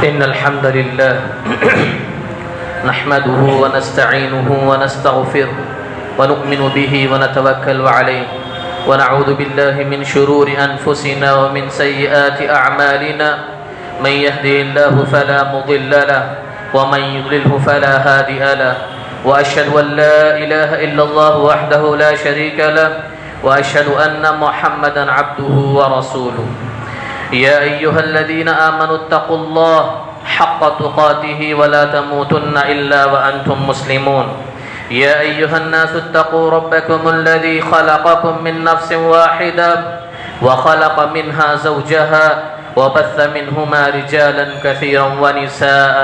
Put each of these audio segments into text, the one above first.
إن الحمد لله نحمده ونستعينه ونستغفره ونؤمن به ونتوكل عليه ونعوذ بالله من شرور أنفسنا ومن سيئات أعمالنا من يهده الله فلا مضل له ومن يضلله فلا هادي له وأشهد أن لا إله إلا الله وحده لا شريك له وأشهد أن محمدا عبده ورسوله يا أيها الذين آمنوا اتقوا الله حق تقاته ولا تموتن إلا وأنتم مسلمون يا أيها الناس اتقوا ربكم الذي خلقكم من نفس واحدة وخلق منها زوجها وبث منهما رجالا كثيرا ونساء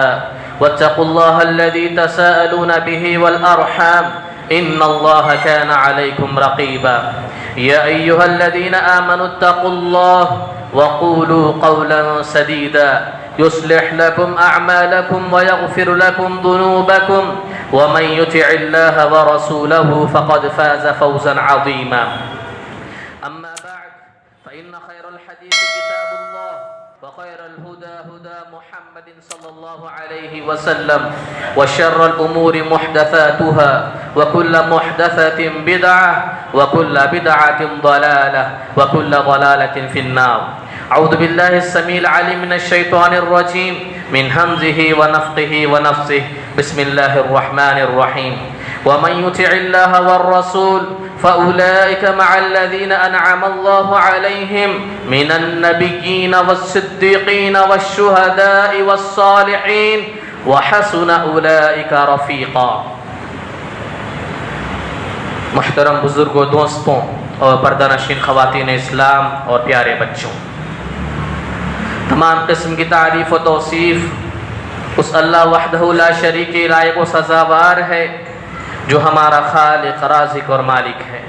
واتقوا الله الذي تساءلون به والأرحام إن الله كان عليكم رقيبا يا أيها الذين آمنوا اتقوا الله وقولوا قولا سديدا يصلح لكم أعمالكم ويغفر لكم ذنوبكم ومن يطع الله ورسوله فقد فاز فوزا عظيما أما بعد فإن خير الحديث كتاب الله وخير الهدى هدى محمد صلى الله عليه وسلم وشر الأمور محدثاتها وكل محدثة بدعة وكل بدعة ضلالة وكل ضلالة في النار أعوذ بالله السميع العليم من الشيطان الرجيم من همزه ونفخه ونفثه بسم الله الرحمن الرحيم ومن يطع الله والرسول فأولئك مع الذين أنعم الله عليهم من النبيين والصديقين والشهداء والصالحين وحسن أولئك رفيقا محترم بزرگوں، دوستوں اور پردہ نشین خواتین اسلام اور پیارے بچوں، تمام قسم کی تعریف و توصیف اس اللہ وحدہ لا شریک لائق و سزاوار ہے جو ہمارا خالق، رازق اور مالک ہے۔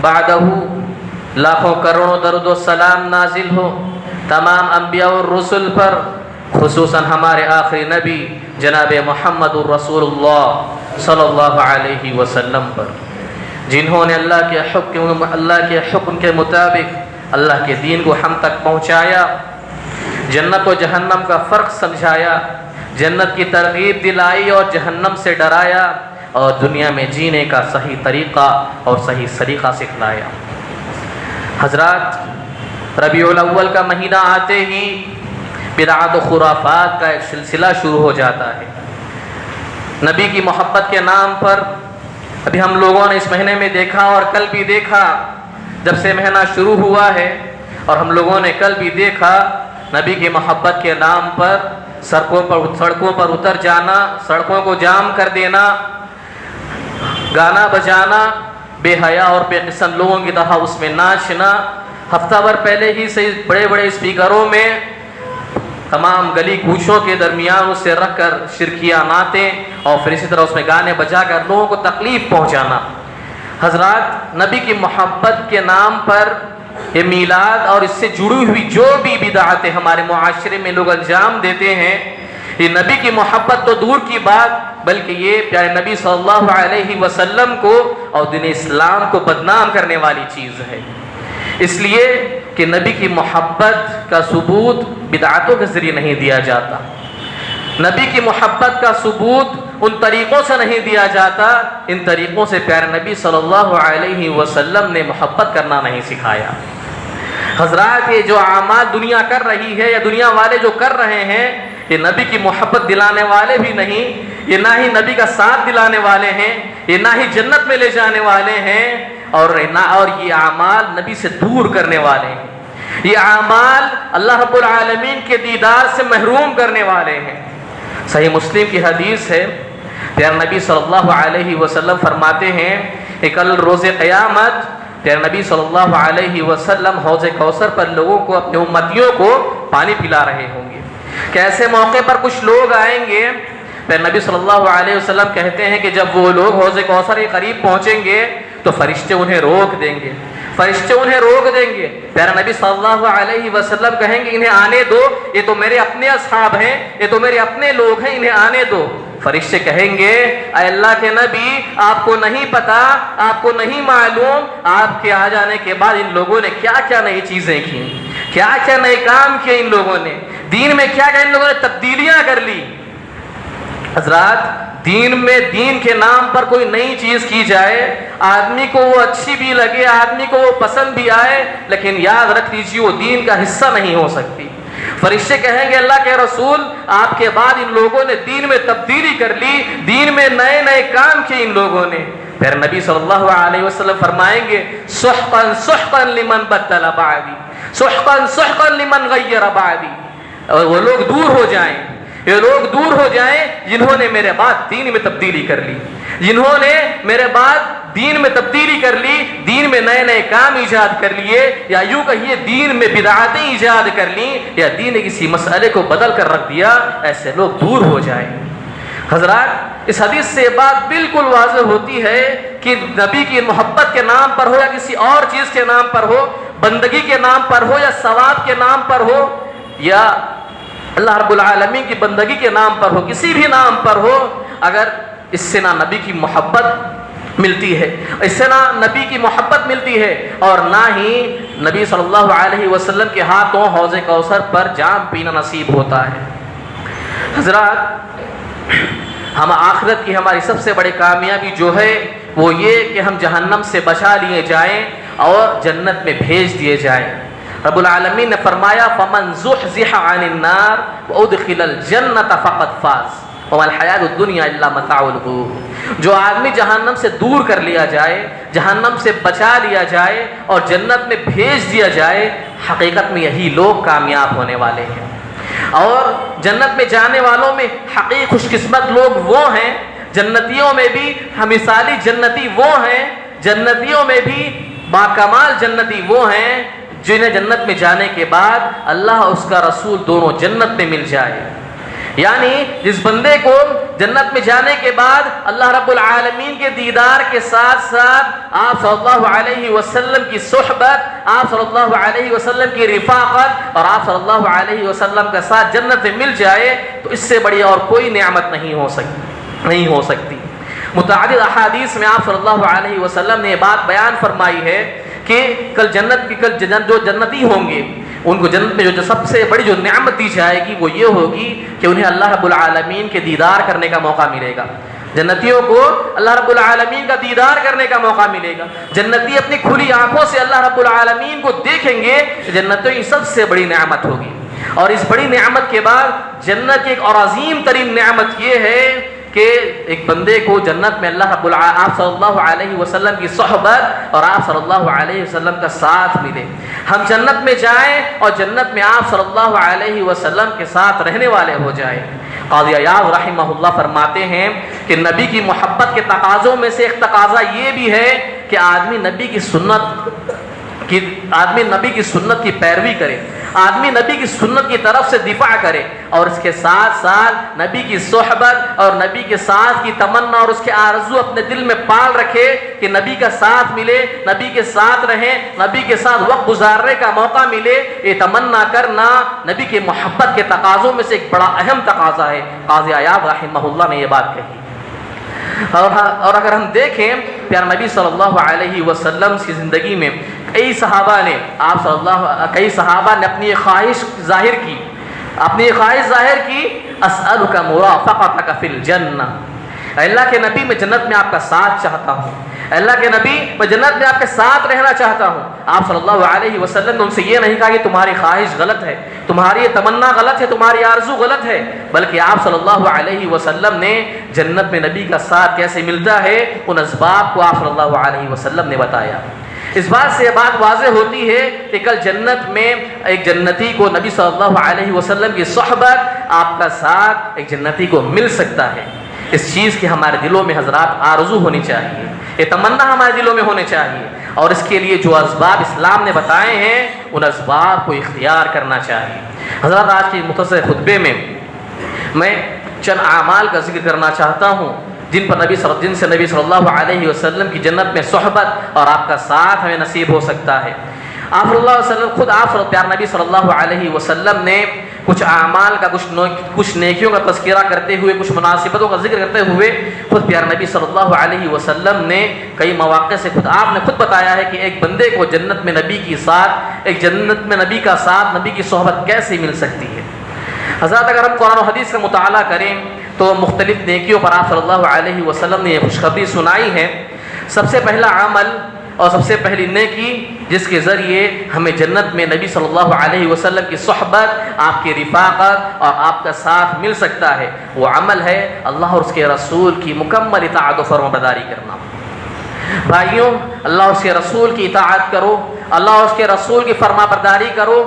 بعدہ لاکھوں کروڑوں درود و سلام نازل ہو تمام انبیاء اور رسل پر، خصوصاً ہمارے آخری نبی جناب محمد الرسول اللہ صلی اللہ علیہ وسلم پر، جنہوں نے اللہ کے حکم کے مطابق اللہ کے دین کو ہم تک پہنچایا، جنت و جہنم کا فرق سمجھایا، جنت کی ترغیب دلائی اور جہنم سے ڈرایا، اور دنیا میں جینے کا صحیح طریقہ اور صحیح سلیقہ سکھلایا۔ حضرات، ربیع الاول کا مہینہ آتے ہی بدعات و خرافات کا ایک سلسلہ شروع ہو جاتا ہے۔ نبی کی محبت کے نام پر ابھی ہم لوگوں نے اس مہینے میں دیکھا اور کل بھی دیکھا، جب سے مہینہ شروع ہوا ہے، اور ہم لوگوں نے کل بھی دیکھا نبی کی محبت کے نام پر سڑکوں پر اتر جانا، سڑکوں کو جام کر دینا، گانا بجانا، بے حیا اور بے قسم لوگوں کی طرح اس میں ناچنا، ہفتہ بھر پہلے ہی سے بڑے بڑے اسپیکروں میں تمام گلی کوچوں کے درمیان اسے رکھ کر شرکیہ نعتیں، اور پھر اسی طرح اس میں گانے بجا کر لوگوں کو تکلیف پہنچانا۔ حضرات، نبی کی محبت کے نام پر یہ میلاد اور اس سے جڑی ہوئی جو بھی بدعتیں ہمارے معاشرے میں لوگ انجام دیتے ہیں، یہ نبی کی محبت تو دور کی بات، بلکہ یہ پیارے نبی صلی اللہ علیہ وسلم کو اور دین اسلام کو بدنام کرنے والی چیز ہے۔ اس لیے کہ نبی کی محبت کا ثبوت بدعتوں کے ذریعے نہیں دیا جاتا، نبی کی محبت کا ثبوت ان طریقوں سے نہیں دیا جاتا، ان طریقوں سے پیارے نبی صلی اللہ علیہ وسلم نے محبت کرنا نہیں سکھایا۔ حضرات، یہ جو اعمال دنیا کر رہی ہے یا دنیا والے جو کر رہے ہیں، یہ نبی کی محبت دلانے والے بھی نہیں، یہ نہ ہی نبی کا ساتھ دلانے والے ہیں، یہ نہ ہی جنت میں لے جانے والے ہیں، اور یہ اعمال نبی سے دور کرنے والے ہیں، یہ اعمال اللہ رب العالمین کے دیدار سے محروم کرنے والے ہیں۔ صحیح مسلم کی حدیث ہے، پیارے نبی صلی اللہ علیہ وسلم فرماتے ہیں کہ کل روز قیامت پیارے نبی صلی اللہ علیہ وسلم حوض کوثر پر لوگوں کو، اپنے امتیوں کو پانی پلا رہے ہوں گے کہ ایسے موقع پر کچھ لوگ آئیں گے، پیارے نبی صلی اللہ علیہ وسلم کہتے ہیں کہ جب وہ لوگ حوض کوثر کے قریب پہنچیں گے تو فرشتے انہیں روک دیں گے، فرشتے انہیں روک دیں گے۔ پیارے نبی صلی اللہ علیہ وسلم کہیں گے انہیں آنے دو، یہ تو میرے اپنے اصحاب ہیں، یہ تو میرے اپنے لوگ ہیں، انہیں آنے دو۔ فرشتے کہیں گے اے اللہ کے نبی، آپ کو نہیں پتا، آپ کو نہیں معلوم آپ کے آ جانے کے بعد ان لوگوں نے کیا کیا نئی چیزیں کی، کیا کیا نئے کام کیے ان لوگوں نے، دین میں کیا کیا ان لوگوں نے تبدیلیاں کر لی۔ حضرات دین میں دین کے نام پر کوئی نئی چیز کی جائے، آدمی کو وہ اچھی بھی لگے، آدمی کو وہ پسند بھی آئے، لیکن یاد رکھ لیجیے وہ دین کا حصہ نہیں ہو سکتی۔ فرشتے کہیں گے اللہ کے رسول آپ کے بعد ان لوگوں نے دین میں تبدیلی کر لی، دین میں نئے نئے کام کیے ان لوگوں نے۔ پھر نبی صلی اللہ علیہ وسلم فرمائیں گے سحقا سحقا لمن بدل بعدی، سحقا سحقا لمن غیر بعدی۔ اور وہ لوگ دور ہو جائیں، یہ لوگ دور ہو جائیں جنہوں نے میرے بعد دین میں تبدیلی کر لی، جنہوں نے میرے بعد دین میں تبدیلی کر لی، دین میں نئے نئے کام ایجاد کر لیے، یا یوں کہیے دین میں بدعتیں ایجاد کر لی، یا دین کے کسی مسئلے کو بدل کر رکھ دیا، ایسے لوگ دور ہو جائیں۔ حضرات اس حدیث سے بات بالکل واضح ہوتی ہے کہ نبی کی محبت کے نام پر ہو یا کسی اور چیز کے نام پر ہو، بندگی کے نام پر ہو یا ثواب کے نام پر ہو، یا اللہ رب العالمین کی بندگی کے نام پر ہو، کسی بھی نام پر ہو، اگر اس سے نہ نبی کی محبت ملتی ہے، اس سے نہ نبی کی محبت ملتی ہے، اور نہ ہی نبی صلی اللہ علیہ وسلم کے ہاتھوں حوض کوثر پر جام پینا نصیب ہوتا ہے۔ حضرات ہم آخرت کی ہماری سب سے بڑی کامیابی جو ہے وہ یہ کہ ہم جہنم سے بچا لیے جائیں اور جنت میں بھیج دیے جائیں۔ رب العالمین نے فرمایا فمن زحزح عن النار وادخل الجنۃ فقد فاز وما الحیاۃ الدنیا الا متاع الغرور۔ جو آدمی جہنم سے دور کر لیا جائے، جہنم سے بچا لیا جائے اور جنت میں بھیج دیا جائے، حقیقت میں یہی لوگ کامیاب ہونے والے ہیں۔ اور جنت میں جانے والوں میں حقیقی خوش قسمت لوگ وہ ہیں، جنتیوں میں بھی مثالی جنتی وہ ہیں، جنتیوں میں بھی باکمال جنتی وہ ہیں جنہیں جنت میں جانے کے بعد اللہ اور اس کا رسول دونوں جنت میں مل جائے۔ یعنی جس بندے کو جنت میں جانے کے بعد اللہ رب العالمین کے دیدار کے ساتھ ساتھ آپ صلی اللہ علیہ وسلم کی صحبت، آپ صلی اللہ علیہ وسلم کی رفاقت اور آپ صلی اللہ علیہ وسلم کے ساتھ جنت میں مل جائے، تو اس سے بڑی اور کوئی نعمت نہیں ہو سکتی۔ متعدد احادیث میں آپ صلی اللہ علیہ وسلم نے یہ بات بیان فرمائی ہے کہ کل جو جنتی ہوں گے ان کو جنت میں جو سب سے بڑی جو نعمت دی جائے گی وہ یہ ہوگی کہ انہیں اللہ رب العالمین کے دیدار کرنے کا موقع ملے گا۔ جنتیوں کو اللہ رب العالمین کا دیدار کرنے کا موقع ملے گا۔ جنتی اپنی کھلی آنکھوں سے اللہ رب العالمین کو دیکھیں گے، جنتوں کی سب سے بڑی نعمت ہوگی۔ اور اس بڑی نعمت کے بعد جنت کی ایک اور عظیم ترین نعمت یہ ہے کہ ایک بندے کو جنت میں اللہ رب آپ صلی اللہ علیہ وسلم کی صحبت اور آپ صلی اللہ علیہ وسلم کا ساتھ ملے۔ ہم جنت میں جائیں اور جنت میں آپ صلی اللہ علیہ وسلم کے ساتھ رہنے والے ہو جائیں۔ قاضی عیاض رحمہ اللہ فرماتے ہیں کہ نبی کی محبت کے تقاضوں میں سے ایک تقاضا یہ بھی ہے کہ آدمی نبی کی سنت کی پیروی کرے، آدمی نبی کی سنت کی طرف سے دفاع کرے، اور اس کے ساتھ ساتھ نبی کی صحبت اور نبی کے ساتھ کی تمنا اور اس کے آرزو اپنے دل میں پال رکھے کہ نبی کا ساتھ ملے، نبی کے ساتھ رہیں، نبی کے ساتھ وقت گزارنے کا موقع ملے۔ یہ تمنا کرنا نبی کی محبت کے تقاضوں میں سے ایک بڑا اہم تقاضا ہے۔ قاضی عیاض رحمہ اللہ نے یہ بات کہی۔ اور اگر ہم دیکھیں پیارے نبی صلی اللہ علیہ وسلم کی زندگی میں کئی صحابہ نے اپنی خواہش ظاہر کی اسألک مرافقتک فی الجنہ، اللہ کے نبی میں جنت میں آپ کا ساتھ چاہتا ہوں، اللہ کے نبی میں جنت میں آپ کے ساتھ رہنا چاہتا ہوں۔ آپ صلی اللہ علیہ وسلم نے ان سے یہ نہیں کہا کہ تمہاری خواہش غلط ہے، تمہاری یہ تمنا غلط ہے، تمہاری آرزو غلط ہے، بلکہ آپ صلی اللہ علیہ وسلم نے جنت میں نبی کا ساتھ کیسے ملتا ہے ان اسباب کو آپ صلی اللہ علیہ وسلم نے بتایا۔ اس بات سے یہ بات واضح ہوتی ہے کہ کل جنت میں ایک جنتی کو نبی صلی اللہ علیہ وسلم کی صحبت، آپ کا ساتھ ایک جنتی کو مل سکتا ہے۔ اس چیز کی ہمارے دلوں میں حضرات آرزو ہونی چاہیے، یہ تمنا ہمارے دلوں میں ہونے چاہیے، اور اس کے لیے جو اسباب اسلام نے بتائے ہیں ان اسباب کو اختیار کرنا چاہیے۔ حضرات آج کے مختصر خطبے میں میں چند اعمال کا ذکر کرنا چاہتا ہوں جن سے نبی صلی اللہ علیہ وسلم کی جنت میں صحبت اور آپ کا ساتھ ہمیں نصیب ہو سکتا ہے۔ آپ صلی اللہ علیہ وسلم پیارے نبی صلی اللہ علیہ وسلم نے کچھ اعمال کا کچھ نیکیوں کا تذکرہ کرتے ہوئے، کچھ مناسبتوں کا ذکر کرتے ہوئے خود پیارے نبی صلی اللہ علیہ وسلم نے کئی مواقع سے آپ نے خود بتایا ہے کہ ایک بندے کو جنت میں نبی کی ساتھ، ایک جنت میں نبی کا ساتھ، نبی کی صحبت کیسے مل سکتی ہے۔ حضرات اگر ہم قرآن و حدیث کا مطالعہ کریں تو مختلف نیکیوں پر آپ صلی اللہ علیہ وسلم نے یہ خوشخبری سنائی ہے۔ سب سے پہلا عمل اور سب سے پہلی نیکی جس کے ذریعے ہمیں جنت میں نبی صلی اللہ علیہ وسلم کی صحبت، آپ کی رفاقت اور آپ کا ساتھ مل سکتا ہے، وہ عمل ہے اللہ اور اس کے رسول کی مکمل اطاعت و فرمانبرداری کرنا۔ بھائیوں، اللہ اور اس کے رسول کی اطاعت کرو، اللہ اور اس کے رسول کی فرمانبرداری کرو۔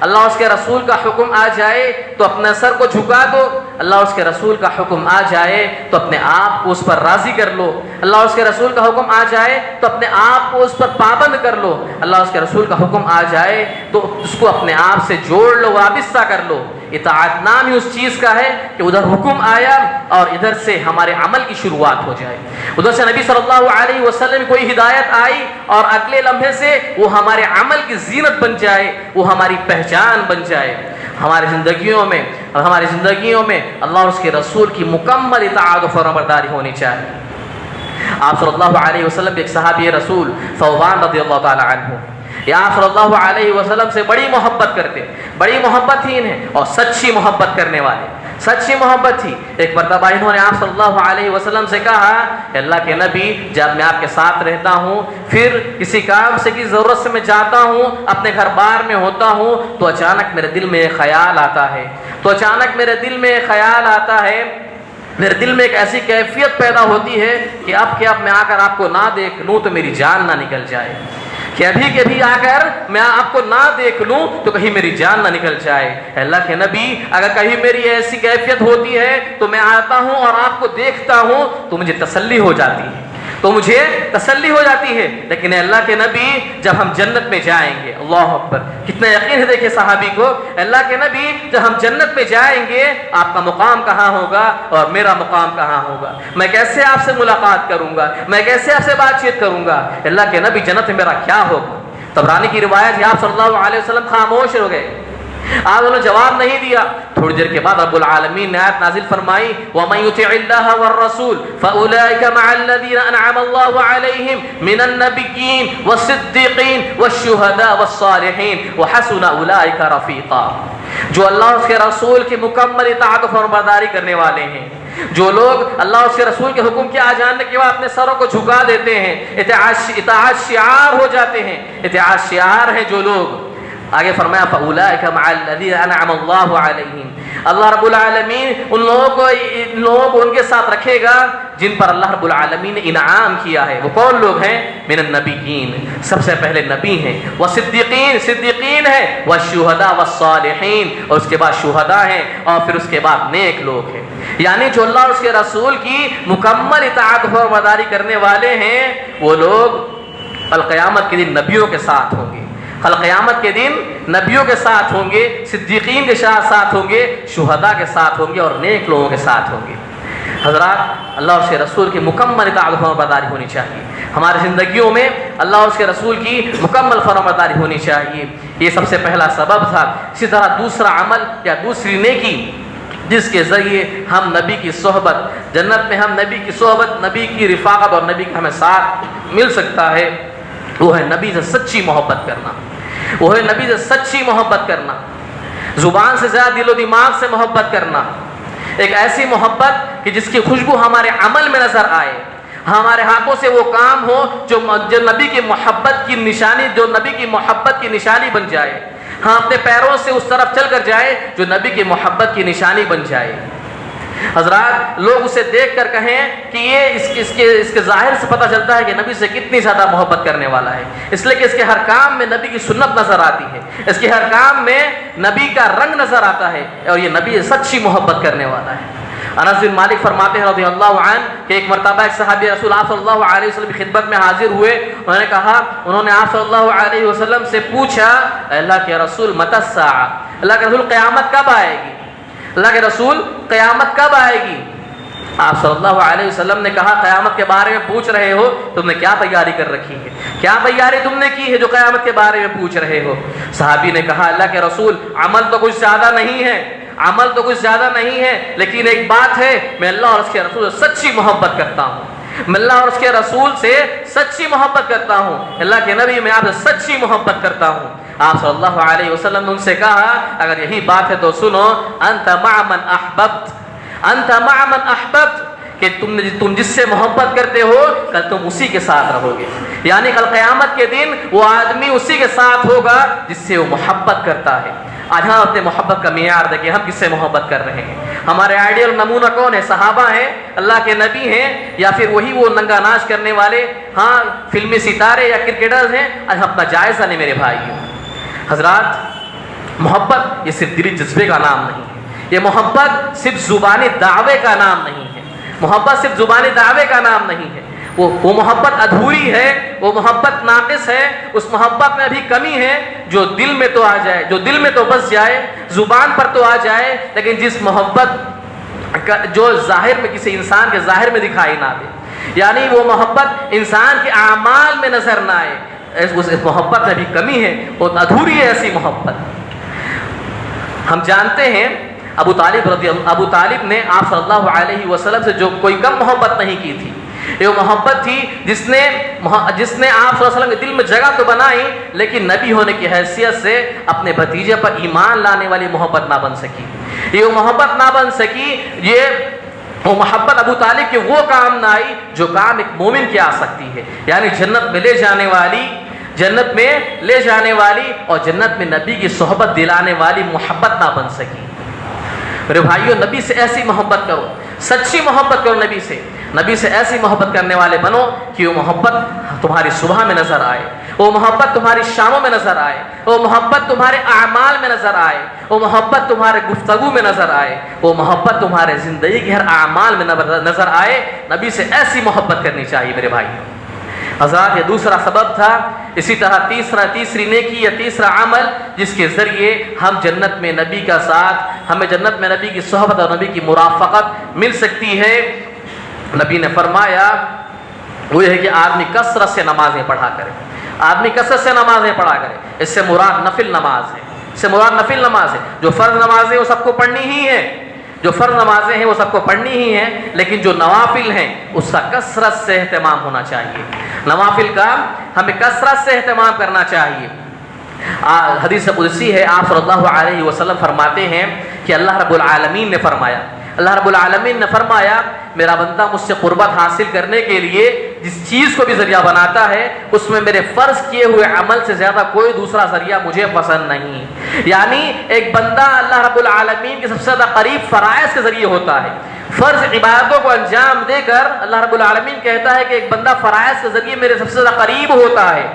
اللہ اور اس کے رسول کا حکم آ جائے تو اپنے سر کو جھکا دو، اللہ اور اس کے رسول کا حکم آ جائے تو اپنے آپ کو اس پر راضی کر لو، اللہ اور اس کے رسول کا حکم آ جائے تو اپنے آپ کو اس پر پابند کر لو، اللہ اور اس کے رسول کا حکم آ جائے تو اس کو اپنے آپ سے جوڑ لو، وابستہ کر لو۔ اطاعت نام ہی اس چیز کا ہے کہ ادھر حکم آیا اور ادھر سے ہمارے عمل کی شروعات ہو جائے، ادھر سے نبی صلی اللہ علیہ وسلم کوئی ہدایت آئی اور اگلے لمحے سے وہ ہمارے عمل کی زینت بن جائے، وہ ہماری پہچان بن جائے۔ ہماری زندگیوں میں اللہ اور اس کے رسول کی مکمل اطاعت و فرمانبرداری ہونی چاہیے۔ آپ صلی اللہ علیہ وسلم ایک صحابی رسول ثوبان رضی اللہ تعالی عنہ، یا آپ صلی اللہ علیہ وسلم سے بڑی محبت کرتے، بڑی محبت تھی انہیں، اور سچی محبت کرنے والے، سچی محبت تھی۔ ایک مرتبہ انہوں نے آپ صلی اللہ علیہ وسلم سے کہا کہ اللہ کے نبی، جب میں آپ کے ساتھ رہتا ہوں، پھر کسی کام سے کی ضرورت سے میں جاتا ہوں، اپنے گھر بار میں ہوتا ہوں، تو اچانک میرے دل میں ایک خیال آتا ہے، میرے دل میں ایک ایسی کیفیت پیدا ہوتی ہے کہ اب میں آ کر آپ کو نہ دیکھ لوں تو میری جان نہ نکل جائے، کہ ابھی آ کر میں آپ کو نہ دیکھ لوں تو کہیں میری جان نہ نکل جائے۔ اللہ کے نبی، اگر کہیں میری ایسی کیفیت ہوتی ہے تو میں آتا ہوں اور آپ کو دیکھتا ہوں تو مجھے تسلی ہو جاتی ہے، لیکن اللہ کے نبی جب ہم جنت میں جائیں گے، اللہ اکبر، کتنا یقین ہے دیکھیں صحابی کو، اللہ کے نبی جب ہم جنت میں جائیں گے آپ کا مقام کہاں ہوگا اور میرا مقام کہاں ہوگا، میں کیسے آپ سے ملاقات کروں گا، میں کیسے آپ سے بات چیت کروں گا، اللہ کے نبی جنت میں میرا کیا ہوگا۔ طبرانی کی روایت ہے آپ صلی اللہ علیہ وسلم خاموش ہو گئے، آپ نے جواب نہیں دیا۔ تھوڑی دیر کے بعد رب العالمین نے آیت نازل فرمائی، وَمَن يُطِعِ اللَّهَ وَالرَّسُولَ فَأُولَٰئِكَ مَعَ الَّذِينَ أَنْعَمَ اللَّهُ عَلَيْهِم مِّنَ النَّبِيِّينَ وَالصِّدِّيقِينَ وَالشُّهَدَاءِ وَالصَّالِحِينَ وَحَسُنَ أُولَٰئِكَ رَفِيقًا۔ جو اللہ اور اس کے رسول کی مکمل اطاعت و فرمانبرداری کرنے والے ہیں، جو لوگ اللہ اور اس کے رسول کے حکم کے آ جاننے کے بعد اپنے سروں کو جھکا دیتے ہیں، اطاعت شعار ہو جاتے ہیں، اطاعت شعار ہیں جو لوگ، آگے فرمایا فَأُولَٰئِكَ مَعَ الَّذِينَ أَنْعَمَ اللَّهُ عَلَيْهِمْ، اللہ رب العالمین ان لوگوں کو ان کے ساتھ رکھے گا جن پر اللہ رب العالمین نے انعام کیا ہے۔ وہ کون لوگ ہیں؟ من النبیین، سب سے پہلے نبی ہیں، والصدیقین، صدیقین ہیں، والشہداء والصالحین، اور اس کے بعد شہداء ہیں، اور پھر اس کے بعد نیک لوگ ہیں۔ یعنی جو اللہ اور اس کے رسول کی مکمل اطاعت و فرمانبرداری کرنے والے ہیں وہ لوگ القیامت کے دن نبیوں کے ساتھ ہوں گے، قیامت کے دن نبیوں کے ساتھ ہوں گے، صدیقین کے ساتھ ہوں گے، شہداء کے ساتھ ہوں گے، اور نیک لوگوں کے ساتھ ہوں گے۔ حضرات، اللہ اور اس کے رسول کی مکمل اطاعت و فرمانبرداری ہونی چاہیے، ہماری زندگیوں میں اللہ اور اس کے رسول کی مکمل فرمانبرداری ہونی چاہیے، یہ سب سے پہلا سبب تھا۔ اسی طرح دوسرا عمل یا دوسری نیکی جس کے ذریعے ہم نبی کی صحبت، جنت میں ہم نبی کی صحبت، نبی کی رفاقت اور نبی کا ہمیں ساتھ مل سکتا ہے، وہ ہے نبی سے سچی محبت کرنا، وہ ہے نبی سے سچی محبت کرنا، زبان سے زیادہ دل و دماغ سے محبت کرنا، ایک ایسی محبت کہ جس کی خوشبو ہمارے عمل میں نظر آئے، ہمارے ہاتھوں سے وہ کام ہو جو نبی کی محبت کی نشانی، جو نبی کی محبت کی نشانی بن جائے، ہم اپنے پیروں سے اس طرف چل کر جائے جو نبی کی محبت کی نشانی بن جائے۔ حضرات، لوگ اسے دیکھ کر کہیں کہ یہ اس کے ظاہر سے پتہ چلتا ہے کہ نبی سے کتنی زیادہ محبت کرنے والا ہے، اس لیے کہ اس کے ہر کام میں نبی کی سنت نظر آتی ہے، اس کے ہر کام میں نبی کا رنگ نظر آتا ہے، اور یہ نبی سے سچی محبت کرنے والا ہے۔ انس بن مالک فرماتے ہیں رضی اللہ عنہ کہ ایک مرتبہ ایک صحابی رسول آپ صلی اللہ علیہ وسلم کی خدمت میں حاضر ہوئے، انہوں نے آپ صلی اللہ علیہ وسلم سے پوچھا، اللہ کے رسول متی الساعہ، اللہ کے رسول قیامت کب آئے گی؟ اللہ کے رسول قیامت کب آئے گی؟ آپ صلی اللہ علیہ وسلم نے کہا قیامت کے بارے میں پوچھ رہے ہو، تم نے کیا تیاری کر رکھی ہے؟ کیا تیاری تم نے کی ہے جو قیامت کے بارے میں پوچھ رہے ہو؟ صحابی نے کہا اللہ کے رسول عمل تو کچھ زیادہ نہیں ہے، عمل تو کچھ زیادہ نہیں ہے، لیکن ایک بات ہے، میں اللہ اور اس کے رسول سے سچی محبت کرتا ہوں، میں اللہ اور اس کے رسول سے سچی محبت کرتا ہوں، اللہ کے نبی میں آپ سے سچی محبت کرتا ہوں۔ آپ صلی اللہ علیہ وسلم نے ان سے کہا اگر یہی بات ہے تو سنو، انت مع من احببت، انت مع من احببت، کہ تم جس سے محبت کرتے ہو کل تم اسی کے ساتھ رہو گے، یعنی کل قیامت کے دن وہ آدمی اسی کے ساتھ ہوگا جس سے وہ محبت کرتا ہے۔ آج ہم اپنے محبت کا معیار دیکھیں، ہم کس سے محبت کر رہے ہیں؟ ہمارے آئیڈیل نمونہ کون ہے؟ صحابہ ہیں، اللہ کے نبی ہیں، یا پھر وہی وہ ننگا ناچ کرنے والے ہاں فلمی ستارے یا کرکٹرز ہیں؟ آج ہم اپنا جائزہ لیں میرے بھائیوں۔ حضرات، محبت یہ صرف دلی جذبے کا نام نہیں ہے، یہ محبت صرف زبانی دعوے کا نام نہیں ہے، محبت صرف زبانی دعوے کا نام نہیں ہے، وہ محبت ادھوری ہے، وہ محبت ناقص ہے، اس محبت میں ابھی کمی ہے جو دل میں تو آ جائے، جو دل میں تو بس جائے، زبان پر تو آ جائے، لیکن جس محبت جو ظاہر میں کسی انسان کے ظاہر میں دکھائی نہ دے، یعنی وہ محبت انسان کے اعمال میں نظر نہ آئے، اس محبت میں بھی کمی ہے، وہ ادھوری ہے ایسی محبت۔ ہم جانتے ہیں ابو طالب نے آپ صلی اللہ علیہ وسلم سے جو کوئی کم محبت نہیں کی تھی، یہ وہ محبت تھی جس نے آپ صلی اللہ علیہ وسلم کے دل میں جگہ تو بنائی، لیکن نبی ہونے کی حیثیت سے اپنے بھتیجے پر ایمان لانے والی محبت نہ بن سکی، یہ وہ محبت نہ بن سکی، وہ محبت ابو طالب کے وہ کام نہ آئی جو کام ایک مومن کی آ سکتی ہے، یعنی جنت میں لے جانے والی اور جنت میں نبی کی صحبت دلانے والی محبت نہ بن سکی۔ میرے بھائیوں، نبی سے ایسی محبت کرو، سچی محبت کرو نبی سے ایسی محبت کرنے والے بنو کہ وہ محبت تمہاری صبح میں نظر آئے، وہ محبت تمہاری شاموں میں نظر آئے، وہ محبت تمہارے اعمال میں نظر آئے، وہ محبت تمہارے گفتگو میں نظر آئے، وہ محبت تمہارے زندگی کے ہر اعمال میں نظر آئے۔ نبی سے ایسی محبت کرنی چاہیے میرے بھائیوں۔ حضرات، یہ دوسرا سبب تھا۔ اسی طرح تیسری نیکی یا تیسرا عمل جس کے ذریعے ہم جنت میں نبی کا ساتھ، ہمیں جنت میں نبی کی صحبت اور نبی کی مرافقت مل سکتی ہے، نبی نے فرمایا وہ یہ ہے کہ آدمی کثرت سے نمازیں پڑھا کرے، آدمی کثرت سے نمازیں پڑھا کرے۔ اس سے مراد نفل نماز ہے، اس سے مراد نفل نماز ہے۔ جو فرض نمازیں وہ سب کو پڑھنی ہی ہے، جو فرض نمازیں ہیں وہ سب کو پڑھنی ہی ہیں، لیکن جو نوافل ہیں اس کا کثرت سے اہتمام ہونا چاہیے، نوافل کا ہمیں کثرت سے اہتمام کرنا چاہیے۔ حدیث قدسی ہے، آپ صلی اللہ علیہ وسلم فرماتے ہیں کہ اللہ رب العالمین نے فرمایا میرا بندہ مجھ سے قربت حاصل کرنے کے لیے جس چیز کو بھی ذریعہ بناتا ہے اس میں میرے فرض کیے ہوئے عمل سے زیادہ کوئی دوسرا ذریعہ مجھے پسند نہیں۔ یعنی ایک بندہ اللہ رب العالمین کے سب سے زیادہ قریب فرائض کے ذریعے ہوتا ہے، فرض عبادتوں کو انجام دے کر اللہ رب العالمین کہتا ہے کہ ایک بندہ فرائض کے ذریعے میرے سب سے زیادہ قریب ہوتا ہے۔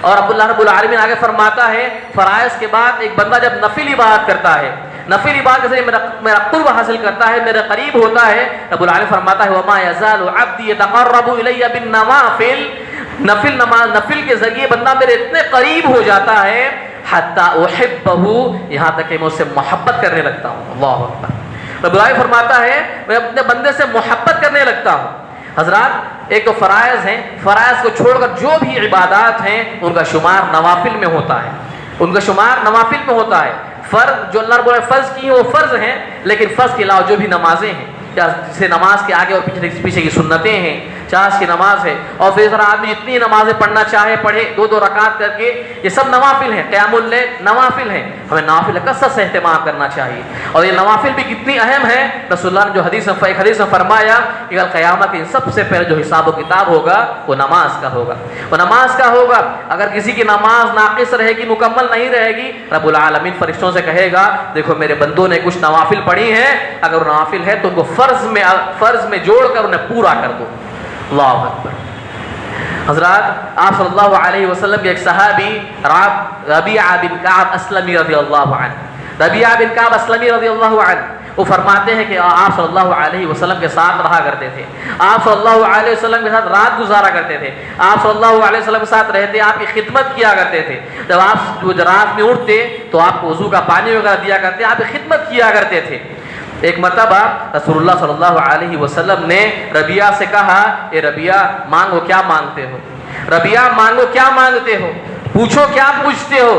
اور اللہ رب العالمین آگے فرماتا ہے فرائض کے بعد ایک بندہ جب نفل عبادت کرتا ہے، نفل عبادت کے ذریعے میرا قرب حاصل کرتا ہے، میرے قریب ہوتا ہے، رب العالمین فرماتا ہے وما یزال عبدی یتقرب الی بالنوافل، نفل کے ذریعے بندہ میرے اتنے قریب ہو جاتا ہے حتی احبہ، یہاں تک کہ میں اس سے محبت کرنے لگتا ہوں۔ اللہ اکبر۔ رب العالمین فرماتا ہے میں اپنے بندے سے محبت کرنے لگتا ہوں۔ حضرات، ایک تو فرائض ہیں، فرائض کو چھوڑ کر جو بھی عبادات ہیں ان کا شمار نوافل میں ہوتا ہے، ان کا شمار نوافل میں ہوتا ہے۔ فرض جو اللہ رب العالمین فرض کی ہیں وہ فرض ہیں، لیکن فرض کے علاوہ جو بھی نمازیں ہیں، جیسے نماز کے آگے اور پیچھے کی سنتیں ہیں، چاش کی نماز ہے، اور پھر طرح آدمی جتنی نمازیں پڑھنا چاہے پڑھے، 2 رکعت کر کے، یہ سب نوافل ہیں، قیام اللیل نوافل ہیں، ہمیں نوافل کا کثرت سے اہتمام کرنا چاہیے۔ اور یہ نوافل بھی کتنی اہم ہے، رسول اللہ نے جو ایک حدیث میں فرمایا کہ کل قیامت کے سب سے پہلے جو حساب و کتاب ہوگا وہ نماز کا ہوگا، وہ نماز کا ہوگا۔ اگر کسی کی نماز ناقص رہے گی، مکمل نہیں رہے گی، رب العالمین فرشتوں سے کہے گا دیکھو میرے بندوں نے کچھ نوافل پڑھی ہیں، اگر نوافل ہے تو ان کو فرض میں جوڑ کر انہیں پورا کر دو۔ اللہ اکبر۔ حضرات، آپ صلی اللہ علیہ وسلم کے ایک صحابی ربیعہ بن کعب اسلمی رضی اللہ عنہ، وہ فرماتے ہیں کہ آپ صلی اللہ علیہ وسلم کے ساتھ رہا کرتے تھے، آپ صلی اللہ علیہ وسلم کے ساتھ رات گزارا کرتے تھے، آپ صلی اللہ علیہ وسلم کے ساتھ رہتے آپ کی خدمت کیا کرتے تھے، جب آپ رات میں اٹھتے تو آپ کو وضو کا پانی وغیرہ دیا کرتے، آپ کی خدمت کیا کرتے تھے۔ ایک مرتبہ رسول اللہ صلی اللہ علیہ وسلم نے ربیعہ سے کہا، اے ربیعہ مانگو کیا مانگتے ہو، ربیعہ مانگو کیا مانگتے ہو، پوچھو کیا پوچھتے ہو۔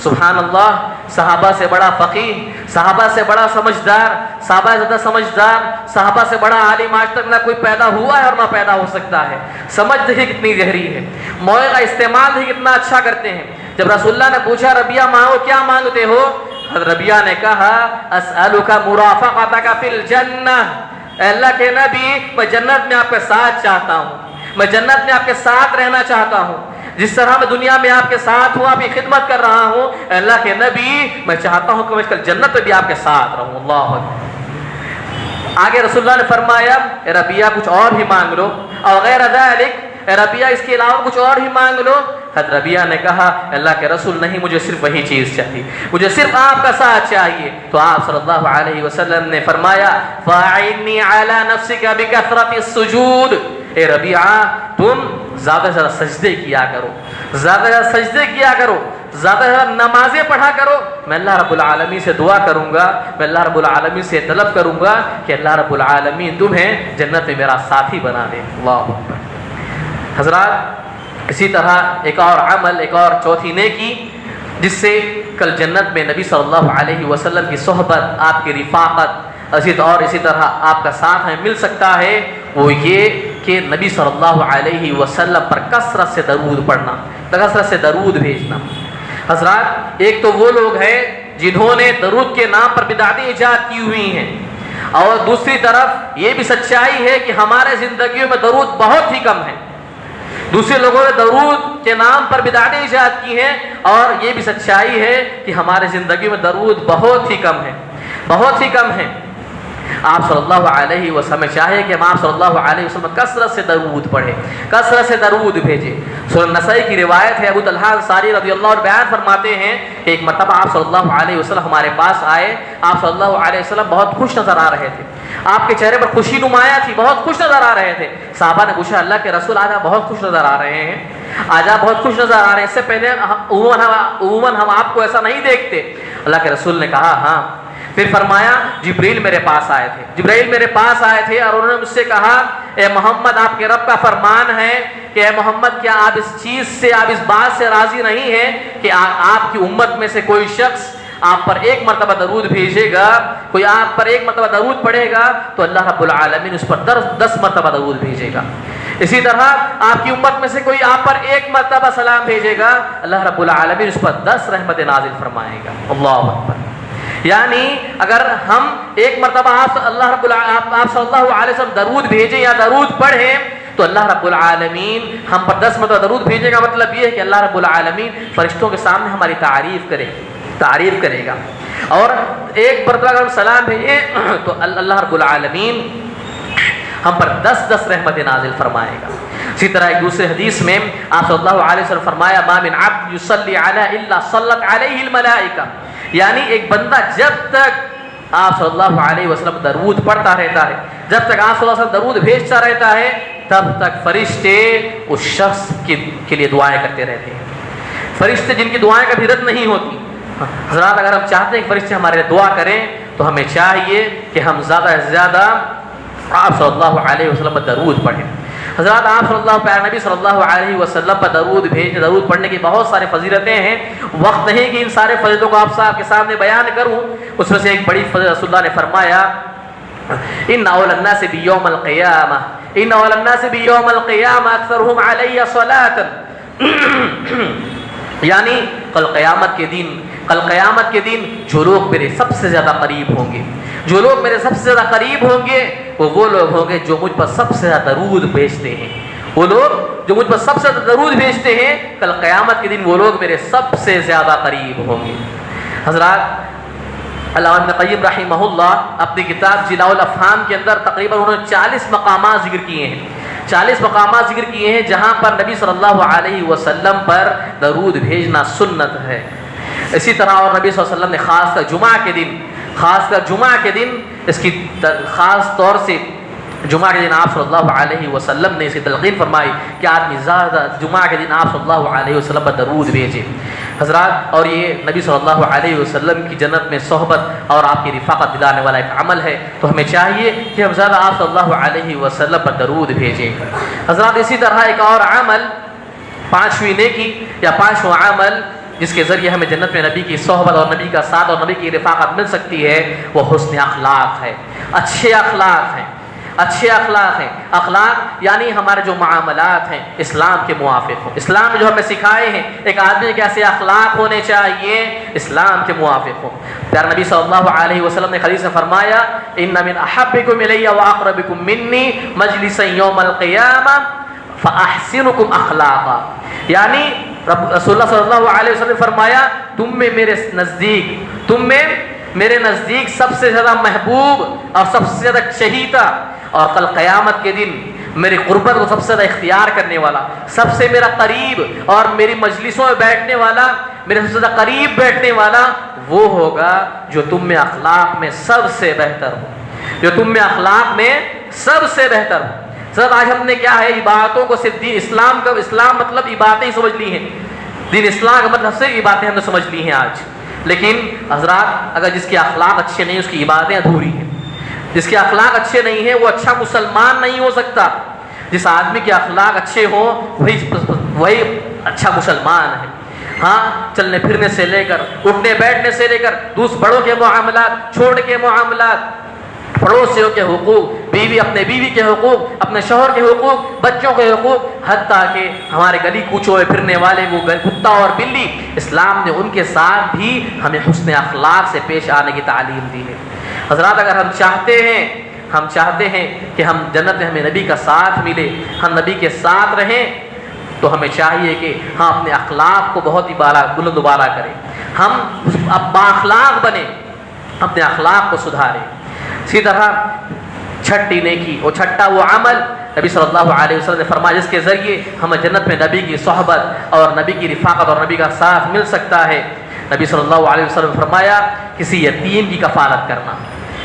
سبحان اللہ، صحابہ سے بڑا فقیہ، صحابہ سے بڑا سمجھدار، صحابہ سے زیادہ سمجھدار، صحابہ سے بڑا عالم آج تک نہ کوئی پیدا ہوا ہے اور نہ پیدا ہو سکتا ہے۔ سمجھ دیکھیں کتنی گہری ہے، موئے کا استعمال دیکھیں کتنا اچھا کرتے ہیں۔ جب رسول اللہ نے پوچھا ربیعہ مانگو کیا مانگتے ہو، حضرت ربیعہ نے کہا اسألک مرافقتک فی الجنہ، اے اللہ کے نبی میں جنت میں آپ کے ساتھ چاہتا ہوں، میں جنت میں آپ کے ساتھ رہنا چاہتا ہوں، جس طرح میں دنیا میں آپ کے ساتھ ہوں، آپ کی خدمت کر رہا ہوں، اے اللہ کے نبی میں چاہتا ہوں کہ میں کل جنت میں بھی آپ کے ساتھ رہوں۔ اللہ اکبر۔ آگے رسول اللہ نے فرمایا اے ربیعہ کچھ اور ہی مانگ لو، اور غیر ذلک، اے ربیعہ اس کے علاوہ کچھ اور ہی مانگ لو۔ حضرت ربیعہ نے کہا اللہ کے رسول نہیں، مجھے صرف وہی چیز چاہیے، مجھے صرف آپ کا ساتھ چاہیے۔ تو آپ صلی اللہ علیہ وسلم نے فرمایا فَأَعِنِّي عَلَى نَفْسِكَ بِكَثْرَةِ السُّجُودِ، اے ربیعہ تم زیادہ سے زیادہ سجدے کیا کرو، زیادہ سے زیادہ سجدے کیا کرو، زیادہ سے زیادہ نمازیں پڑھا کرو۔ میں اللہ رب العالمین سے دعا کروں گا، میں اللہ رب العالمین سے طلب کروں گا کہ اللہ رب العالمین تمہیں جنت میں میرا ساتھی بنا دے۔ اللہ اکبر۔ حضرات اسی طرح ایک اور عمل، ایک اور چوتھی نیکی جس سے کل جنت میں نبی صلی اللہ علیہ وسلم کی صحبت، آپ کی رفاقت اسی طرح آپ کا ساتھ ہمیں مل سکتا ہے، وہ یہ کہ نبی صلی اللہ علیہ وسلم پر کثرت سے درود پڑھنا، کثرت سے درود بھیجنا۔ حضرات ایک تو وہ لوگ ہیں جنہوں نے درود کے نام پر بدعتیں ایجاد کی ہوئی ہیں، اور دوسری طرف یہ بھی سچائی ہے کہ ہمارے زندگیوں میں درود بہت ہی کم ہے۔ دوسرے لوگوں نے درود کے نام پر بدعتیں ایجاد کی ہیں، اور یہ بھی سچائی ہے کہ ہمارے زندگی میں درود بہت ہی کم ہے، بہت ہی کم ہے۔ آپ صلی اللہ علیہ وسلم چاہے کہ ہم آپ صلی اللہ علیہ وسلم کثرت سے درود پڑھیں، کثرت سے درود بھیجیں۔ سنن نسائی کی روایت ہے، ابو طلحہ انصاری رضی اللہ عنہ بیان فرماتے ہیں کہ ایک مرتبہ آپ صلی اللہ علیہ وسلم ہمارے پاس آئے، آپ صلی اللہ علیہ وسلم بہت خوش نظر آ رہے تھے، آپ کے چہرے پر خوشی نمایاں تھی، بہت خوش نظر آ رہے تھے۔ صحابہ نے پوچھا اللہ کے رسول آج آپ بہت خوش نظر آ رہے ہیں، آج آپ بہت خوش نظر آ رہے ہیں، اس سے پہلے عموماً ہم آپ کو ایسا نہیں دیکھتے۔ اللہ کے رسول نے کہا ہاں۔ پھر فرمایا جبریل میرے پاس آئے تھے، جبریل میرے پاس آئے تھے اور انہوں نے مجھ سے کہا اے محمد آپ کے رب کا فرمان ہے کہ اے محمد کیا آپ اس چیز سے، آپ اس بات سے راضی نہیں ہیں کہ آپ کی امت میں سے کوئی شخص آپ پر ایک مرتبہ درود بھیجے گا، کوئی آپ پر ایک مرتبہ درود پڑھے گا تو اللہ رب العالمین اس پر 10 مرتبہ درود بھیجے گا۔ اسی طرح آپ کی امت میں سے کوئی آپ پر ایک مرتبہ سلام بھیجے گا، اللہ رب العالمین اس پر 10 رحمت نازل فرمائے گا۔ اللہ اکبر۔ یعنی اگر ہم ایک مرتبہ آپ صلی اللہ علیہ وسلم درود بھیجیں یا درود پڑھیں تو اللہ رب العالمین ہم پر 10 مرتبہ درود بھیجے گا۔ مطلب یہ ہے کہ اللہ رب العالمین فرشتوں کے سامنے ہماری تعریف کرے گا، اور ایک مرتبہ اگر ہم سلام بھیجیں تو اللہ رب العالمین ہم پر 10 رحمت نازل فرمائے گا۔ اسی طرح ایک دوسرے حدیث میں آپ صلی اللہ علیہ وسلم فرمایا ما من عبد یصلی علی الا صلت علیہ الملائکہ، یعنی ایک بندہ جب تک آپ صلی اللہ علیہ وسلم درود پڑھتا رہتا ہے، جب تک آپ صلی اللہ علیہ وسلم درود بھیجتا رہتا ہے، تب تک فرشتے اس شخص کے لیے دعائیں کرتے رہتے ہیں، فرشتے جن کی دعائیں کبھی رد نہیں ہوتی۔ حضرات اگر ہم چاہتے ہیں کہ فرشتے ہمارے لیے دعا کریں تو ہمیں چاہیے کہ ہم زیادہ سے زیادہ آپ صلی اللہ علیہ وسلم پر درود پڑھیں۔ حضرات نبی صلی اللہ علیہ وسلم پر درود پڑھنے کی بہت سارے فضیلتیں ہیں، وقت نہیں کہ ان سارے فضیلتوں کو آپ کے سامنے بیان کروں۔ اس میں سے ایک بڑی فضیلت رسول اللہ نے فرمایا ان اول الناس بیوم القیامہ اکثرهم علی صلاۃ، یعنی کل قیامت کے دن جو لوگ میرے سب سے زیادہ قریب ہوں گے، جو لوگ میرے سب سے زیادہ قریب ہوں گے وہ لوگ ہوں گے جو مجھ پر سب سے زیادہ درود بھیجتے ہیں، وہ لوگ جو مجھ پر سب سے زیادہ درود بھیجتے ہیں، کل قیامت کے دن وہ لوگ میرے سب سے زیادہ قریب ہوں گے۔ حضرات علامہ ابن قیم رحمہ اللہ اپنی کتاب جلاء الافہام کے اندر تقریباً انہوں نے 40 مقامات ذکر کیے ہیں، 40 مقامات ذکر کیے ہیں جہاں پر نبی صلی اللہ علیہ وسلم پر درود بھیجنا سنت ہے۔ اسی طرح اور نبی صلی اللہ علیہ وسلم نے خاص کر جمعہ کے دن اس کی خاص طور سے جمعہ کے دن آپ صلی اللہ علیہ وسلم نے اس کی تلقین فرمائی کہ آدمی زیادہ جمعہ کے دن آپ صلی اللہ علیہ وسلم پر درود بھیجے۔ حضرات، اور یہ نبی صلی اللہ علیہ وسلم کی جنت میں صحبت اور آپ کی رفاقت دلانے والا ایک عمل ہے، تو ہمیں چاہیے کہ ہم زیادہ آپ صلی اللہ علیہ وسلم پر درود بھیجیں۔ حضرات، اسی طرح ایک اور عمل، پانچویں نیکی یا پانچواں عمل جس کے ذریعے ہمیں جنت میں نبی کی صحبت اور نبی کا ساتھ اور نبی کی رفاقت مل سکتی ہے، وہ حسن اخلاق ہے، اچھے اخلاق ہیں۔ اچھے اخلاق ہیں، اخلاق یعنی ہمارے جو معاملات ہیں اسلام کے موافق ہوں۔ اسلام نے جو ہمیں سکھائے ہیں ایک آدمی کے کیسے اخلاق ہونے چاہیے، اسلام کے موافق ہوں۔ پیارے نبی صلی اللہ علیہ وسلم نے حدیث میں فرمایا، ان من احبکم الی واقربکم منی مجلسا یوم القیامہ فاحسنکم اخلاقا، یعنی رسول اللہ صلی اللہ علیہ وسلم نے فرمایا، تم میں میرے نزدیک سب سے زیادہ محبوب اور سب سے زیادہ چہیتا اور کل قیامت کے دن میری قربت کو سب سے زیادہ اختیار کرنے والا، سب سے میرا قریب اور میری مجلسوں میں بیٹھنے والا، میرے سب سے زیادہ قریب بیٹھنے والا وہ ہوگا جو تم میں اخلاق میں سب سے بہتر ہو، جو تم میں اخلاق میں سب سے بہتر ہو۔ سر آج ہم نے کیا ہے، عبادتوں کو صرف دین اسلام مطلب عبادتیں ہی سمجھ لی ہیں، دین اسلام کا مطلب صرف عبادتیں ہم نے سمجھ لی ہیں آج۔ لیکن حضرات، اگر جس کے اخلاق اچھے نہیں اس کی عبادتیں ادھوری ہیں، جس کے اخلاق اچھے نہیں ہیں وہ اچھا مسلمان نہیں ہو سکتا۔ جس آدمی کے اخلاق اچھے ہوں وہی اچھا مسلمان ہے۔ ہاں، چلنے پھرنے سے لے کر اٹھنے بیٹھنے سے لے کر بڑوں کے معاملات، چھوٹے کے معاملات، پڑوسیوں کے حقوق، اپنے بیوی کے حقوق، اپنے شوہر کے حقوق، بچوں کے حقوق، حتیٰ کہ ہمارے گلی کوچوں میں پھرنے والے وہ کتا اور بلی، اسلام نے ان کے ساتھ بھی ہمیں حسن اخلاق سے پیش آنے کی تعلیم دی ہے۔ حضرات، اگر ہم چاہتے ہیں کہ ہم جنت میں ہمیں نبی کا ساتھ ملے، ہم نبی کے ساتھ رہیں، تو ہمیں چاہیے کہ ہم اپنے اخلاق کو بہت ہی بلند و بالا کریں، ہم اب بااخلاق بنیں، اپنے اخلاق کو سدھاریں۔ اسی طرح چھٹی نیکی اور چھٹا وہ عمل نبی صلی اللہ علیہ وسلم نے فرمایا جس کے ذریعے ہمیں جنت میں نبی کی صحبت اور نبی کی رفاقت اور نبی کا ساتھ مل سکتا ہے۔ نبی صلی اللہ علیہ وسلم نے فرمایا، کسی یتیم کی کفالت کرنا،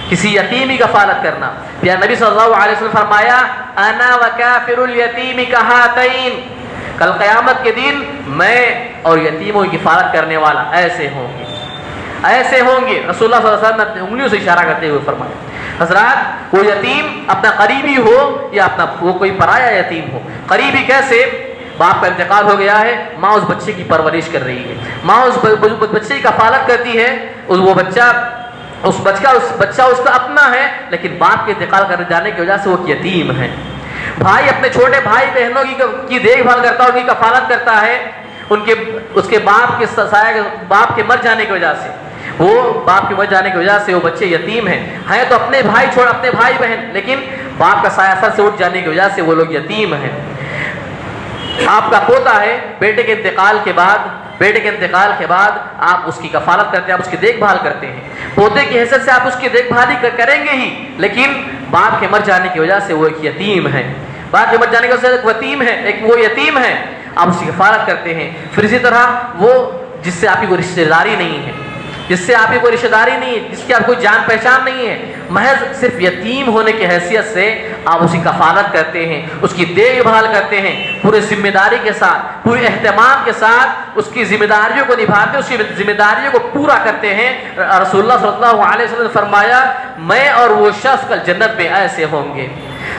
کسی یتیم کی کفالت کرنا۔ یا نبی صلی اللہ علیہ وسلم نے فرمایا، انا وکافر الیتیم کہاتین، کل قیامت کے دن میں اور یتیموں کی کفالت کرنے والا ایسے ہوں گے، ایسے ہوں گے۔ رسول اللہ صلی اللہ علیہ وسلم نے اپنی انگلیوں سے اشارہ کرتے ہوئے فرمایا۔ حضرات، وہ یتیم اپنا قریبی ہو یا وہ کوئی پرایا یتیم ہو، قریبی کیسے؟ باپ کا انتقال ہو گیا ہے، ماں اس بچے کی پرورش کر رہی ہے، ماں اس بچے کی کفالت کرتی ہے، وہ بچہ اس کا اپنا ہے، لیکن باپ کے انتقال کر جانے کی وجہ سے وہ یتیم ہے۔ بھائی اپنے چھوٹے بھائی بہنوں کی دیکھ بھال کرتا ہے، ان کی کفالت کرتا ہے، اس کے باپ کے مر جانے کی وجہ سے، باپ کے مر جانے کی وجہ سے وہ بچے یتیم ہیں تو اپنے بھائی بہن، لیکن باپ کا سایہ سر سے اٹھ جانے کی وجہ سے وہ لوگ یتیم ہیں۔ آپ کا پوتا ہے، بیٹے کے انتقال کے بعد آپ اس کی کفالت کرتے ہیں، آپ اس کی دیکھ بھال کرتے ہیں، پوتے کی حیثیت سے آپ اس کی دیکھ بھال ہی کریں گے ہی، لیکن باپ کے مر جانے کی وجہ سے وہ ایک یتیم ہے، باپ کے مر جانے کی وجہ سے وہ یتیم ہے، آپ اس کی کفالت کرتے ہیں۔ پھر اسی طرح وہ جس سے آپ کی کوئی رشتہ داری نہیں ہے، جس کی آپ کی کوئی جان پہچان نہیں ہے، محض صرف یتیم ہونے کی حیثیت سے آپ اس کی کفالت کرتے ہیں، اس کی دیکھ بھال کرتے ہیں، پورے ذمہ داری کے ساتھ، پورے اہتمام کے ساتھ اس کی ذمہ داریوں کو نبھاتے، اس کی ذمہ داریوں کو پورا کرتے ہیں۔ رسول اللہ صلی اللہ علیہ وسلم نے فرمایا، میں اور وہ شخص کل جنت میں ایسے ہوں گے۔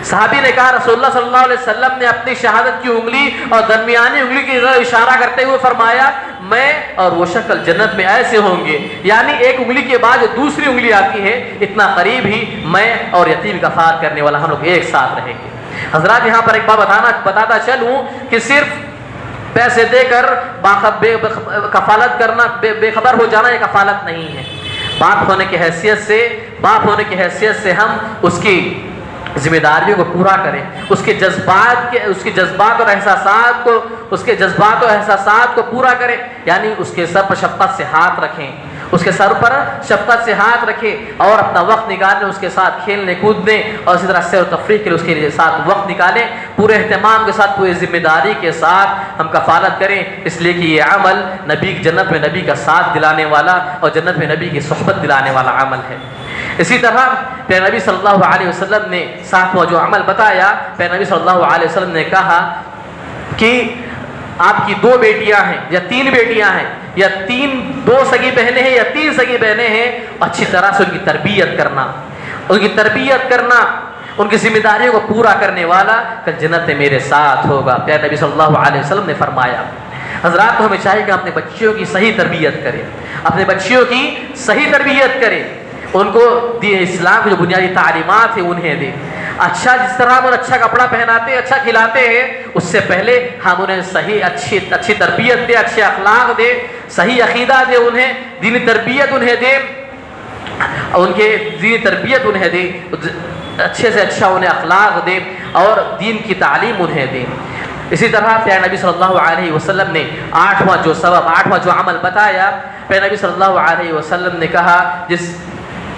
صحابی نے کہا، رسول اللہ صلی اللہ علیہ وسلم نے اپنی شہادت کی انگلی اور درمیانی انگلی کی طرف اشارہ کرتے ہوئے فرمایا، میں اور وہ شکل جنت میں ایسے ہوں گے، یعنی ایک انگلی کے بعد جو دوسری انگلی آتی ہے، اتنا قریب ہی میں اور یتیم کا کفالت کرنے والا ہم لوگ ایک ساتھ رہیں گے۔ حضرات، یہاں پر ایک بات بتاتا چلوں کہ صرف پیسے دے کر کفالت کرنا، بے خبر ہو جانا یہ کفالت نہیں ہے۔ باپ ہونے کی حیثیت سے ہم اس کی ذمہ داریوں کو پورا کریں، اس کے جذبات اور احساسات کو پورا کریں، یعنی اس کے سر پر شفقت سے ہاتھ رکھیں اور اپنا وقت نکالیں، اس کے ساتھ کھیلنے کودنے اور اسی طرح سیر و تفریح کے لیے اس کے ساتھ وقت نکالیں، پورے اہتمام کے ساتھ، پوری ذمہ داری کے ساتھ ہم کفالت کریں، اس لیے کہ یہ عمل جنت میں نبی کا ساتھ دلانے والا اور جنت میں نبی کی صحبت دلانے والا عمل ہے۔ اسی طرح پیارے نبی صلی اللہ علیہ وسلم نے ساتواں جو عمل بتایا، پیارے نبی صلی اللہ علیہ وسلم نے کہا کہ آپ کی 2 بیٹیاں ہیں یا 3 بیٹیاں ہیں یا دو سگی بہنیں ہیں یا 3 سگی بہنیں ہیں، اچھی طرح سے ان کی تربیت کرنا، ان کی ذمہ داریوں کو پورا کرنے والا کل جنت میں میرے ساتھ ہوگا۔ پیارے نبی صلی اللہ علیہ وسلم نے فرمایا۔ حضرات کو ہمیں چاہیے کہ اپنے بچیوں کی صحیح تربیت کریں، ان کو اسلام کی جو بنیادی تعلیمات ہیں انہیں دیں۔ جس طرح ہم انہیں اچھا کپڑا پہناتے ہیں، اچھا کھلاتے ہیں، اس سے پہلے ہم انہیں صحیح اچھی تربیت دیں، اچھے اخلاق دیں، صحیح عقیدہ دیں، انہیں دینی تربیت انہیں دیں، اچھے سے اچھا انہیں اخلاق دیں اور دین کی تعلیم انہیں دیں۔ اسی طرح پیارے نبی صلی اللہ علیہ وسلم نے 8واں جو عمل بتایا، پیارے نبی صلی اللہ علیہ وسلم نے کہا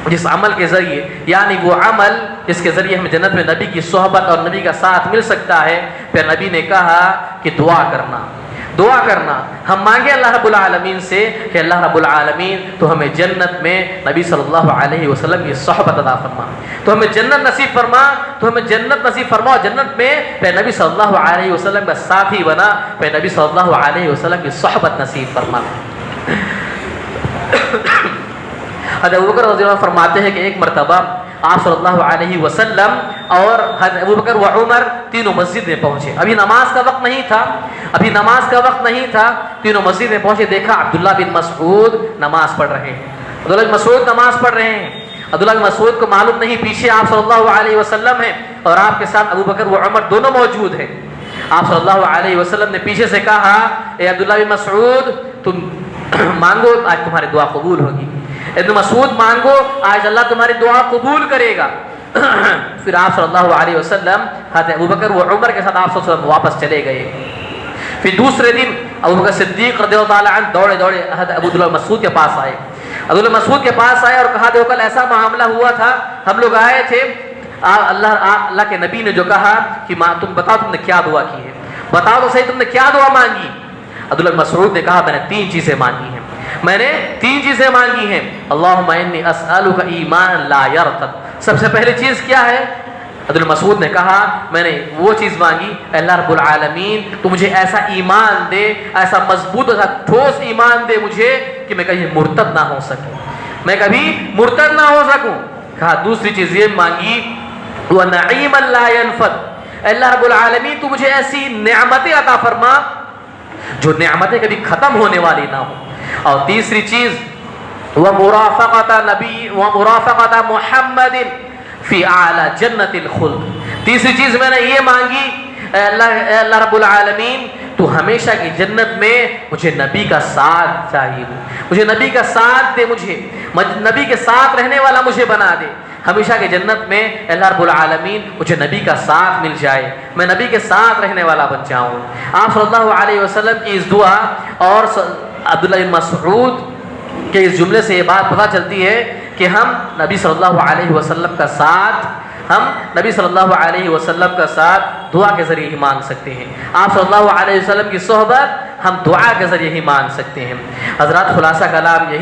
جس عمل کے ذریعے، یعنی وہ عمل جس کے ذریعے ہمیں جنت میں نبی کی صحبت اور نبی کا ساتھ مل سکتا ہے، پھر نبی نے کہا کہ دعا کرنا۔ ہم مانگے اللہ رب العالمین سے کہ اللہ رب العالمین تو ہمیں جنت میں نبی صلی اللہ علیہ وسلم کی صحبت عطا فرما، تو ہمیں جنت نصیب فرما، جنت میں پھر نبی صلی اللہ علیہ وسلم کا ساتھی بنا، پھر نبی صلی اللہ علیہ وسلم کی صحبت نصیب فرما۔ حضرت ابوبکر رضی اللہ عنہ فرماتے ہیں کہ ایک مرتبہ آپ صلی اللہ علیہ وسلم اور حضرت ابوبکر و عمر تینوں مسجد میں پہنچے۔ ابھی نماز کا وقت نہیں تھا، تینوں مسجد میں پہنچے، دیکھا عبداللہ بن مسعود نماز پڑھ رہے ہیں۔ عبداللہ بن مسعود کو معلوم نہیں پیچھے آپ صلی اللہ علیہ وسلم ہیں اور آپ کے ساتھ ابوبکر و عمر دونوں موجود ہیں۔ آپ صلی اللہ علیہ وسلم نے پیچھے سے کہا، اے عبداللہ بن مسعود تم مانگو آج تمہاری دعا قبول ہوگی، ابن مسعود مانگو آج اللہ تمہاری دعا قبول کرے گا۔ پھر آپ صلی اللہ علیہ وسلم حضرت ابوبکر و عمر کے ساتھ آپ صلی اللہ علیہ وسلم واپس چلے گئے۔ پھر دوسرے دن ابوبکر صدیق رضی اللہ عنہ دوڑے حضرت عبداللہ مسعود کے پاس آئے، اور کہا دیکھو کل ایسا معاملہ ہوا تھا، ہم لوگ آئے تھے، اللہ کے نبی نے جو کہا کہ تم بتاؤ تم نے کیا دعا کی ہے، بتاؤ تو صحیح تم نے کیا دعا مانگی۔ عبداللہ مسعود نے کہا میں نے 3 چیزیں مانگی ہیں، اللہم انی اسألک ایمان لا یرتد۔ سب سے پہلی چیز کیا ہے؟ عبداللہ مسعود نے کہا میں نے وہ چیز مانگی، اللہ رب العالمین تو مجھے ایسا ایمان دے، ایسا مضبوط ایسا ٹھوس ایمان دے مجھے کہ میں کہیں مرتد نہ ہو سکوں، کہا دوسری چیز یہ مانگی وَنَعِيمًا لَا يَنْفَدْ، اللہ رب العالمین تو مجھے ایسی نعمتیں عطا فرما جو نعمتیں کبھی ختم ہونے والی نہ ہو، اور تیسری چیز وَمُرَافَقَةَ مُحَمَّدٍ فی اعلی جنت الخلد، تیسری چیز میں نے یہ مانگی اے اللہ رب العالمین تو ہمیشہ کی جنت میں مجھے نبی کا ساتھ چاہیے، مجھے نبی کا ساتھ دے، مجھے نبی کے ساتھ رہنے والا مجھے بنا دے، ہمیشہ کی جنت میں اللہ رب العالمین مجھے نبی کا ساتھ مل جائے، میں نبی کے ساتھ رہنے والا بن جاؤں۔ آپ صلی اللہ علیہ وسلم کی اس دعا اور عبداللہ بن مسعود کے اس جملے سے یہ بات پتہ چلتی ہے کہ ہم نبی صلی اللہ علیہ وسلم کا ساتھ دعا کے ذریعے ہی مانگ سکتے ہیں، آپ صلی اللہ علیہ وسلم کی صحبت ہم دعا کے ذریعے ہی مانگ سکتے ہیں۔ حضرات خلاصہ کلام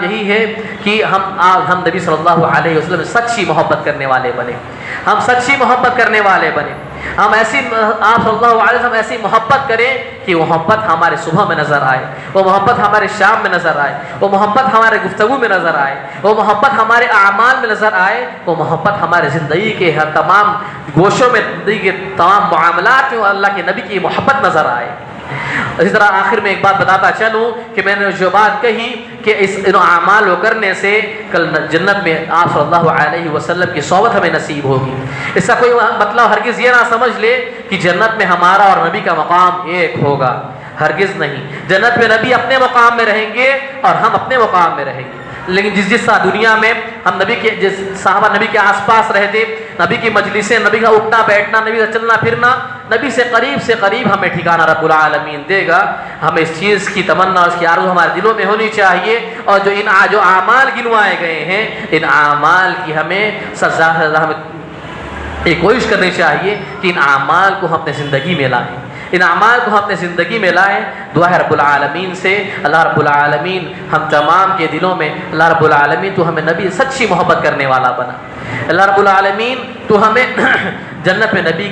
یہی ہے کہ ہم نبی صلی اللہ علیہ وسلم سے سچی محبت کرنے والے بنے، ہم ایسی آپ صلی اللہ علیہ وسلم ایسی محبت کریں کہ وہ محبت ہمارے صبح میں نظر آئے، وہ محبت ہمارے شام میں نظر آئے، وہ محبت ہمارے گفتگو میں نظر آئے، وہ محبت ہمارے اعمال میں نظر آئے، وہ محبت ہمارے زندگی کے ہر تمام گوشوں میں، زندگی کے تمام معاملات میں اللہ کے نبی کی محبت نظر آئے۔ اسی طرح آخر میں ایک بات بتاتا چلوں کہ میں نے جو بات کہی کہ ان اعمال کو کرنے سے کل جنت میں آپ صلی اللہ علیہ وسلم کی صحبت ہمیں نصیب ہوگی۔ اس کا کوئی مطلب ہرگز یہ نہ سمجھ لے کہ جنت میں ہمارا اور نبی کا مقام ایک ہوگا، ہرگز نہیں۔ جنت میں نبی اپنے مقام میں رہیں گے اور ہم اپنے مقام میں رہیں گے، لیکن جس دنیا میں ہم جس صحابہ نبی کے آس پاس رہتے، نبی کی مجلسیں، نبی کا اٹھنا بیٹھنا، نبی کا چلنا پھرنا، نبی سے قریب ہمیں ٹھکانہ رب العالمین دے گا۔ ہمیں اس چیز کی تمنا، اس کی آرزو ہمارے دلوں میں ہونی چاہیے، اور جو اعمال گنوائے گئے ہیں ان اعمال کی ہمیں یہ کوشش کرنی چاہیے کہ ان اعمال کو ہم اپنے زندگی میں لائیں، ان اعمال کو ہم اپنے زندگی میں لائیں. دعا ہے رب العالمین سے اللہ رب العالمین ہم تمام کے دلوں میں اللہ رب العالمین تو ہمیں نبی سچی محبت کرنے والا بنا. اللہ رب العالمین تو ہمیں جنت میں نبی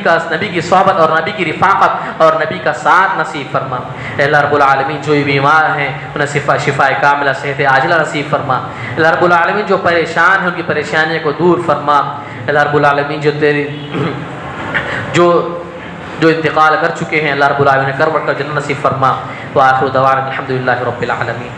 کی صحبت اور نبی کی رفاقت اور نبی کا ساتھ نصیب فرما. اللہ رب العالمین جو بیمار ہیں انہیں شفا کاملہ صحت عاجلہ نصیب فرما. اللہ رب العالمین جو پریشان ہیں ان کی پریشانیوں کو دور فرما. اللہ رب العالمین جو انتقال کر چکے ہیں اللہ رب العالمین نے کروٹ کر جنت نصیب فرما. وآخر دعوانا الحمدللہ رب العالمین.